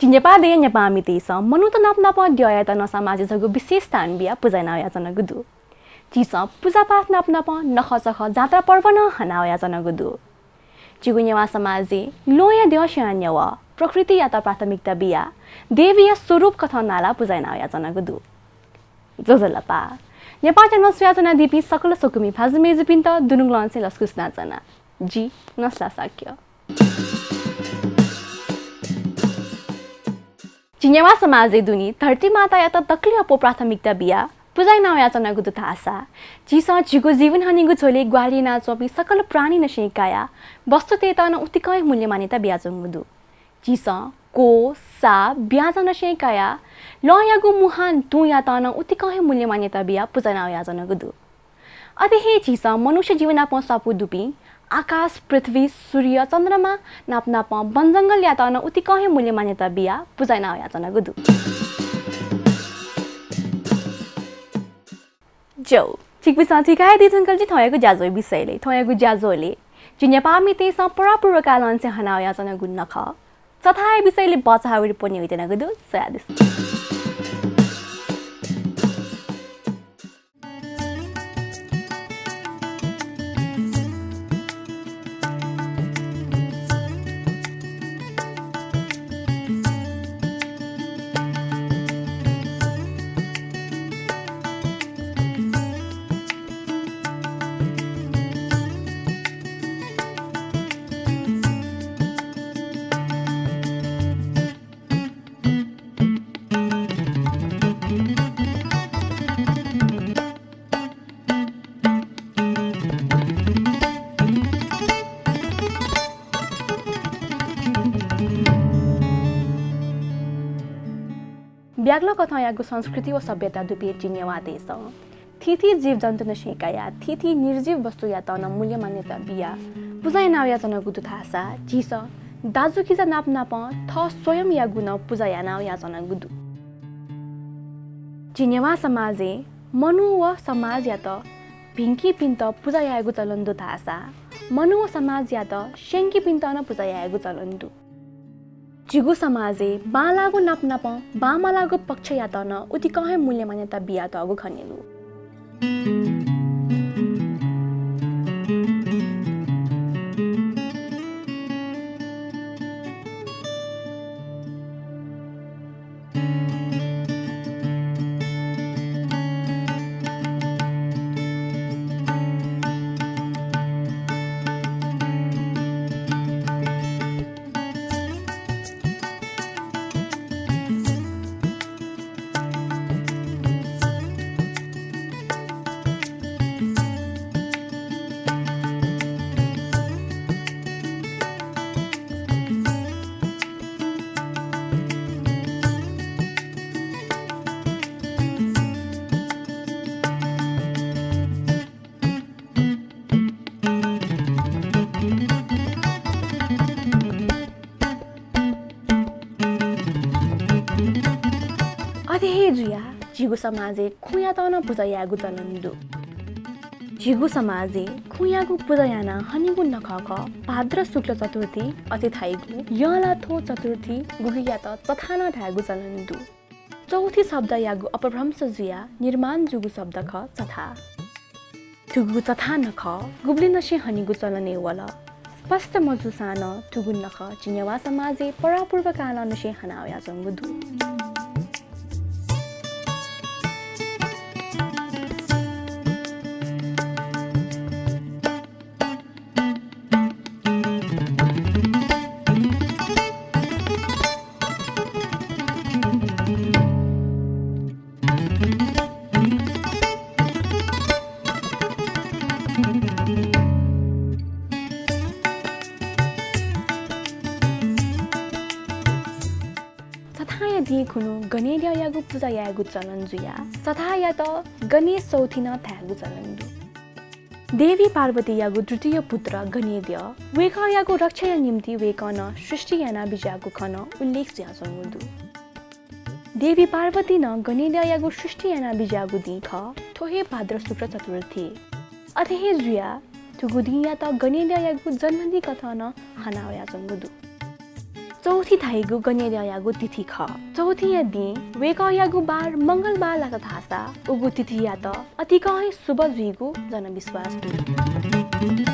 Jinyapa de nyapa mitisa manuta napa dia ta na समाज जगु विशेष स्थान बिया पूजना याचना गुदु जिसा पूजा पाठ नapa नखचा ख जात्रा पर्व न हना याचना गुदु जिगुन्यवा समाजे लोया देवशान्यवा प्रकृति याता प्राथमिकता बिया देवीय स्वरूप कथन नाला पूजना याचना गुदु जजलपा नेपाल जन्म सुयाचना दिपी सकल सुकुमी फाजमे जुपिन्त दुनुङलन्से लस्कुस्ना जना जी नस्ला साक्य जिन्यवा समाजे दुनी धरती माता याता तक्ली अपो प्राथमिकता बिया पूजाइ नाव याचना गुदु थासा जिसा जिगो जीवन हानिगु छोले ग्वाली ना चोपी सकल प्राणी नशेकाया वस्तु तेता न उतिकै मूल्य मान्यता बिया जंगुदु जिसा को सा ब्याज नशेकाया लयागु मुहान तु याता न उतिकै मूल्य मान्यता बिया पूजा नाव याचना गुदु अते हे जिसा मनुष्य जीवन आपो सापु दुपी आकाश पृथ्वी सूर्य चन्द्रमा नाप बनजंगल याता न उतिकै मूल्य मान्यता बिया पूजा नाव याचना गुदु जो ठीक बिसा ठिकाय दि थंकल जी थयगु जाजोय बिसैले थयगु जाजोले जिन्यपा मिते स परापूर्व कालन से हनाव याचना गुन नख चथाय बिसैले बचाउरि पनि होइतेन गुदु सयादिस ब्याग्ल कथायागु संस्कृति व सभ्यता दुपे जिन्यवा देश थिथि जीव जन्तु नशेकाया थिथि निर्जीव वस्तु या तन मूल्य मान्यता बिया पूजा नाव याचना गुदु थासा जिस दाजु किजा नाप थ स्वयं या गुण पूजा या नाव याचना गुदु जिन्यवा समाजे मनु व समाज या त भिंकी पिन्त पूजा यागु चलन्दु थासा मनु व समाज या त शेंकी पिन्त न पूजा यागु चलन्दु जिगु समाजे बालागु नाप बामालागु पक्ष या त न उतिकै मूल्य मान्यता बिया त अगु खनेलु जिगु समाजे खुया तन पूजा यागु चलन्दु जिगु समाजे खुयागु पूजा याना हनिगु नखख भाद्र शुक्ल चतुर्थी अति थाइगु यला थो चतुर्थी गुगिया त चथान धागु चलन्दु चौथी शब्द यागु अपभ्रंश जुया निर्माण जुगु शब्द ख चथा थुगु चथा नख गुब्ली नशे हनिगु चलने वला स्पष्ट मजुसान थुगु नख जिन्यवा समाजे परापूर्व काल नशे हनाया जंगुदु खुनु गणेश यागु पूजा यागु चलन जुया तथा या त गणेश चौथिन थागु चलन्दु देवी पार्वती यागु तृतीय पुत्र गणेश वेक यागु रक्षा निम्ति वेकन सृष्टि याना बिजागु खन उल्लेख ज्यासंगुदु देवी पार्वती न गणेश यागु सृष्टि याना बिजागु दिख थोहे भाद्र शुक्ल चतुर्थी अथेहे जुया तुगु दिया त गणेश यागु जन्मदि कथन हनाया जंगुदु चौथी थाइगु गनेर्यागु तिथि ख चौथी या दि वेकयागु बार मंगलबार लाग थासा उगु तिथि या त अति कहि शुभ जुइगु जनविश्वास दु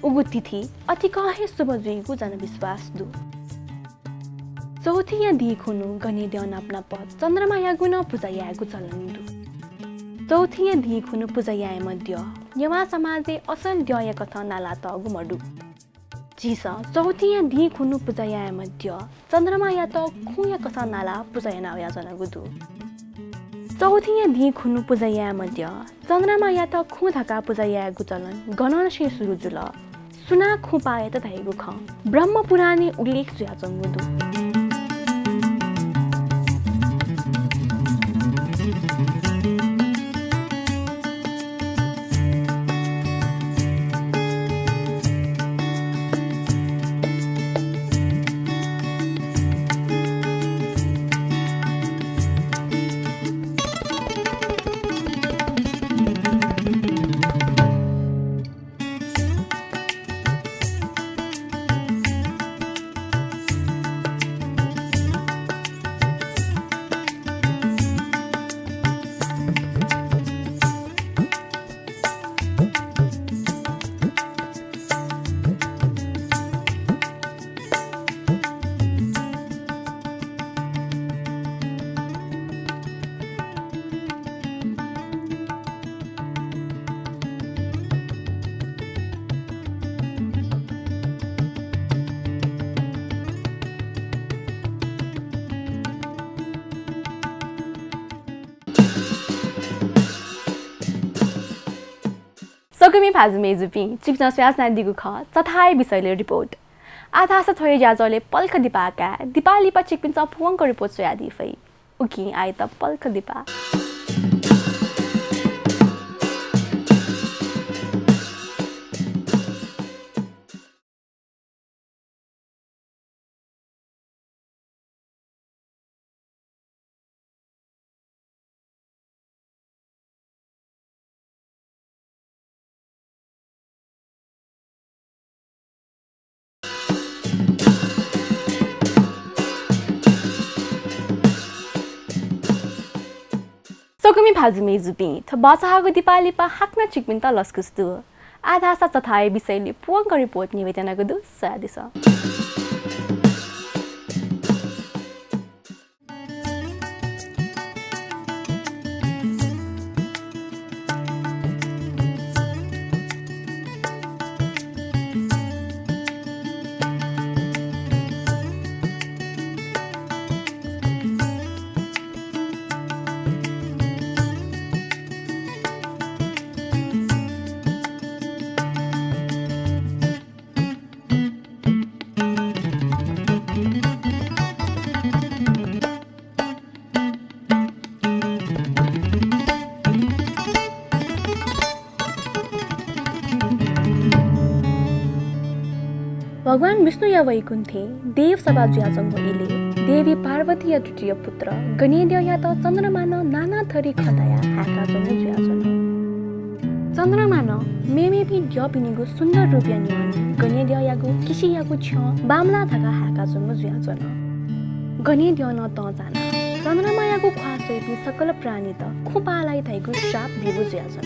उगु तिथि अति कहे शुभ जुइगु जनविश्वास दु चौथी या दि खुनु गने देवन अपना पद चन्द्रमा यागुन पूजा यागु चलन दु चौथी या दि खुनु पूजा याय मध्य यमा समाजे असल द्य कथा नाला त अगु मडु जिस चौथी या दि खुनु पूजा याय मध्य चन्द्रमा या त खु या कथा नाला पूजा याना या जनगु दु चौथी या दि खुनु पूजा याय मध्य चन्द्रमा या त खु धका पूजा यागु चलन गणन शे सुरु जुल सुना खुपाए त धाइगु ख ब्रह्म पुराणे उल्लेख जुया जंगुदु सगमी फाजुमे जुपी चिप्न स्यास नादिगु ख चथाय विषयले रिपोर्ट आधास थोय ज्याजले पल्ख दिपाका दिपाली प चिपिन्छ फुवंको रिपोर्ट सोयादी फै उकि आइ त पल्ख दिपा सगमी फाजुमे जुपी थ बचाहागु दिपाली प हाक्न चिकमिन त लस्कुस्तु आधासा चथाय विषयले फुवंको रिपोर्ट निवेदन गदु सयादिस भगवान विष्णु या वैकुण्ठे देव सभा ज्याजंग इले देवी पार्वती या तृतीय पुत्र गणेद्य या त चन्द्रमान नाना थरी खताया हाका जंग ज्याजन चन्द्रमान मेमे भी द्यपिनिगु सुन्दर रूपिया नियानी गणेद्य यागु किसी यागु छ बामला धका हाका जंग ज्याजन गणेद्य न त जाना चन्द्रमा यागु ख्वासोइपि सकल प्राणी त खुपालाई थाइगु शाप दिबु ज्याजन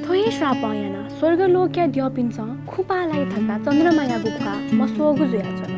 थोही श्रापायाना स्वर्गलोक्या द्यपिन्छ खुपालाई थका चन्द्रमाया गुखा मसोगु जुयाचन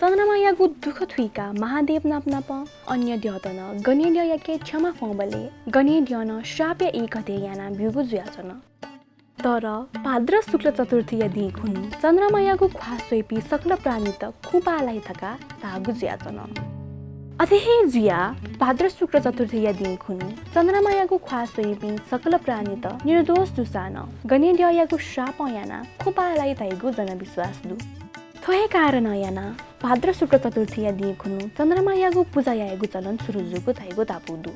चन्द्रमायागु दुःख थुइका महादेव नाप्नाप अन्य द्यतन गणेड्य याके क्षमा फौबले गणेड्यन श्राप्य एकते याना ब्युगु जुयाचन तर भाद्र शुक्ल चतुर्थी यदि खुन चन्द्रमायागु ख्वासोइपी सकल प्राणी त खुपालाई थका तागु जुयाचन अथेहे जुया भाद्र शुक्ल चतुर्थी यदि खुन चन्द्रमायागु ख्वासोइपी सकल प्राणी त निर्दोष दुसान गणेड्य यागु श्राप याना खुपालाई तैगु जनविश्वास दु थोहे कारण याना भाद्र शुक्ल चतुर्थी यदि खुनु चन्द्रमायागु पूजा यागु चलन सुरुजुगु थाइगु तापुदु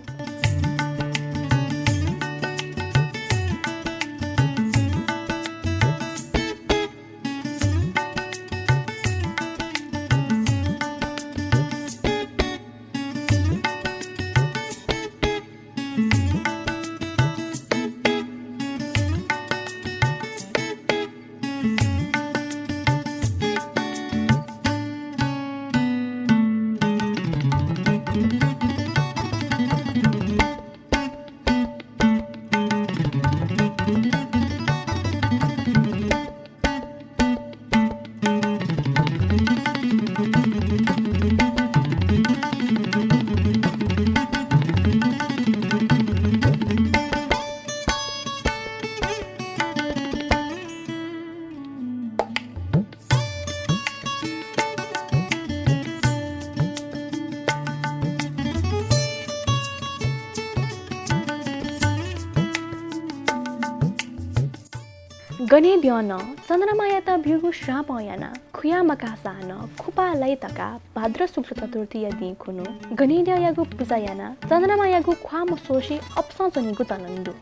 गणेड्यन चन्द्रमाया त भ्युगु श्राप याना खुया मकासान खुपालाई तका भाद्र शुक्ल चतुर्थी यदि खुनु गणेड्य यागु पूजा याना चन्द्रमायागु ख्वाम सोशी अपसजनीगु चलन्दु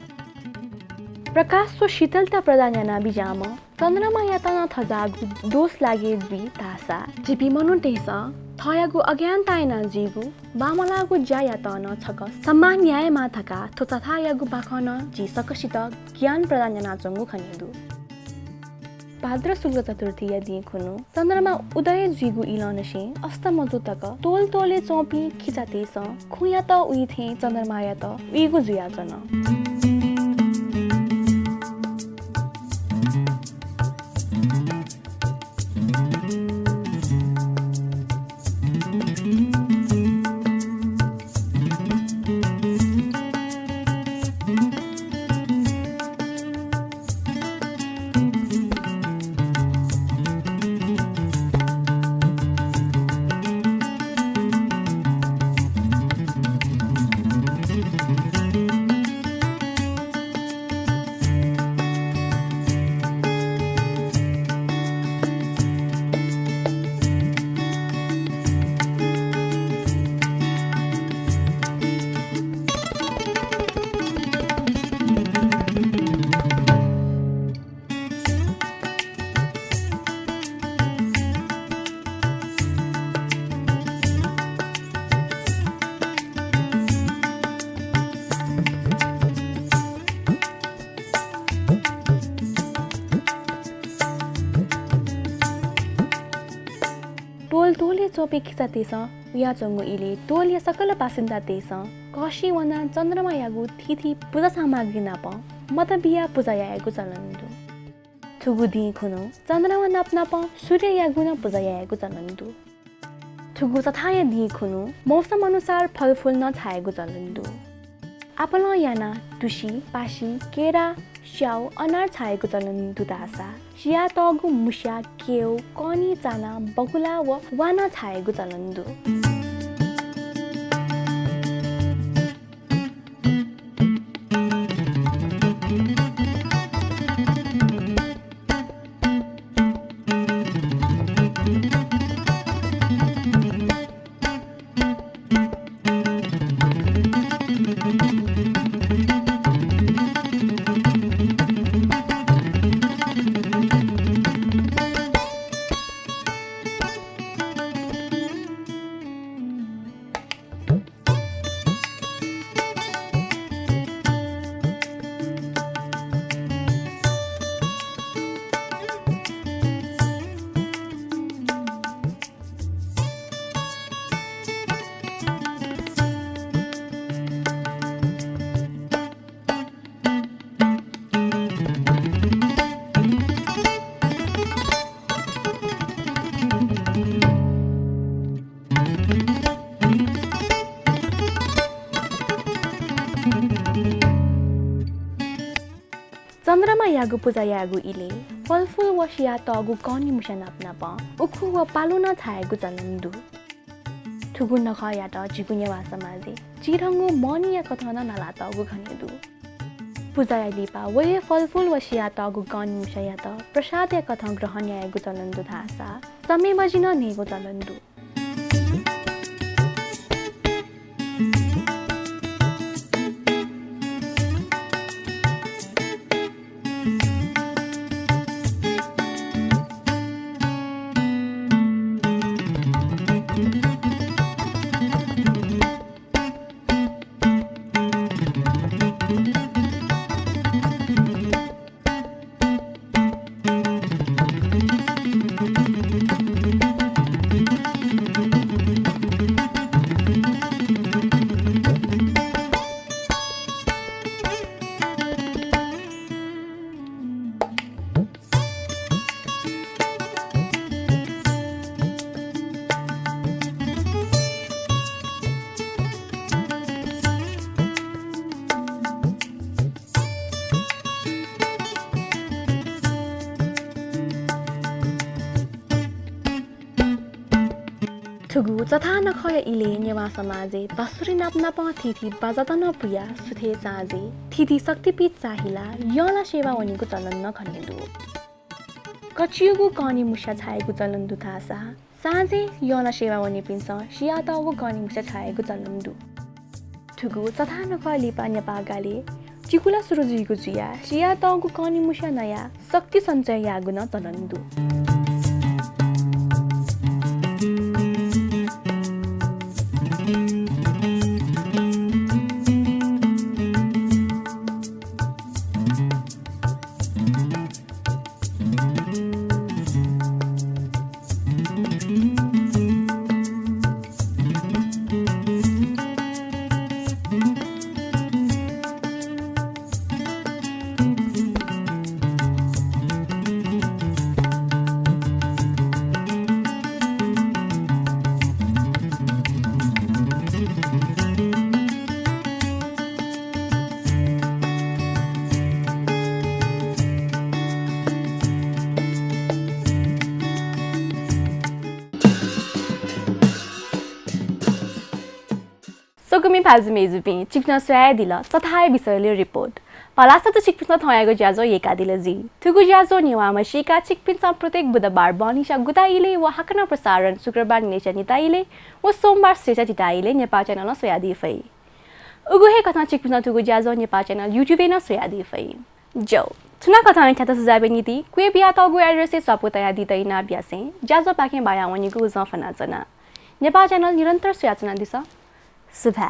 प्रकाश सो शीतलता प्रदान याना बिजाम चन्द्रमाया त न थजागु दोष लागे जुई तासा जिपी मनु तेस थयागु अज्ञानतायना जिगु बामलागु ज्याया त न छक सम्मान न्यायमा थका थो तथायागु बाखन जि सकसित ज्ञान प्रदान याना चंगु खनिदु भाद्र शुक्ल चतुर्थी यदि खुनु चन्द्रमा उदय जुइगु इलनसे अस्त मजुतक तोल तोले चौपी खिचातेस खुया त उइ थे चन्द्रमाया त उइगु जुयाचन तोले चोपे खिचा तेस उया चंगु इले तोलिया सकल बासिन्दा तेस कशी वना चन्द्रमा यागु थिथि पूजा सामग्री नाप मत बिया पूजा यागु चलन्दु थुगु दि खुनो चन्द्रमा नाप नाप सूर्य यागु न पूजा यागु चलन्दु थुगु सथाय दि खुनो मौसम अनुसार फलफुल न छायगु चलन्दु आपल याना तुशी पाशी केरा स्याउ अनार छाएको चलन्दु दासा सिया तगु मुस्या केउ कनी चाना बकुला व वाना छाएको चलन्दु चन्द्रमा यागु पूजा यागु इले फलफुल व सिया तगु कनी मुसा नाप्नाप उखु व पालो न छाएको चलन्दु थुगु नख यात जिगुन्या वासमाजे चिरंगु मनिया कथन नला तगु खनेदु पूजा यालिपा वे फलफुल व सिया तगु कनी मुसा यात प्रसाद या कथन ग्रहण यागु चलन्दु थासा समय बजिन नेगु चलन्दु थुगु चथा नखय इले नेवा समाजे बासुरी नाप्ना प थिथि बाजातन पुया सुथे साजे थिथि शक्तिपीठ चाहिला यला सेवा वनिको चलन न खनेदु कचियुगु कनी मुसा छाएको चलन्दु थासा साजे यला सेवा वनि पिन्छ सियातगु कनी मुसा छाएको चलन्दु थुगु चथा नखय लिपा नेपागाले चिकुला सुरुजुइगु जुया सियातगु कनी मुसा नया शक्ति सञ्चय यागु न चलन्दु सोगुमी फाजुमेजुपी चिक्न स्वाय दिल चथाय विषयले रिपोर्ट पलासा त चिकपिन थयागो ज्याजो एका दिले जी थुगु ज्याजो निवामा शिका चिकपिन प्रत्येक बुधबार बनिसा गुताइले व हाकना प्रसारण शुक्रबार नेचा निताइले व सोमबार सेचा तिताइले नेपाल च्यानल सोयादी फै उगु हे कथा चिकपिन थुगु ज्याजो नेपाल च्यानल युट्युब न सोयादी फै जो थुना कथा नि थाता सुझाव नीति कुए बिया तगु एड्रेस सपोतया दितैना ब्यासे ज्याजो पाके बायावनिगु जफना जना नेपाल च्यानल निरन्तर सोयाचना दिस सुभा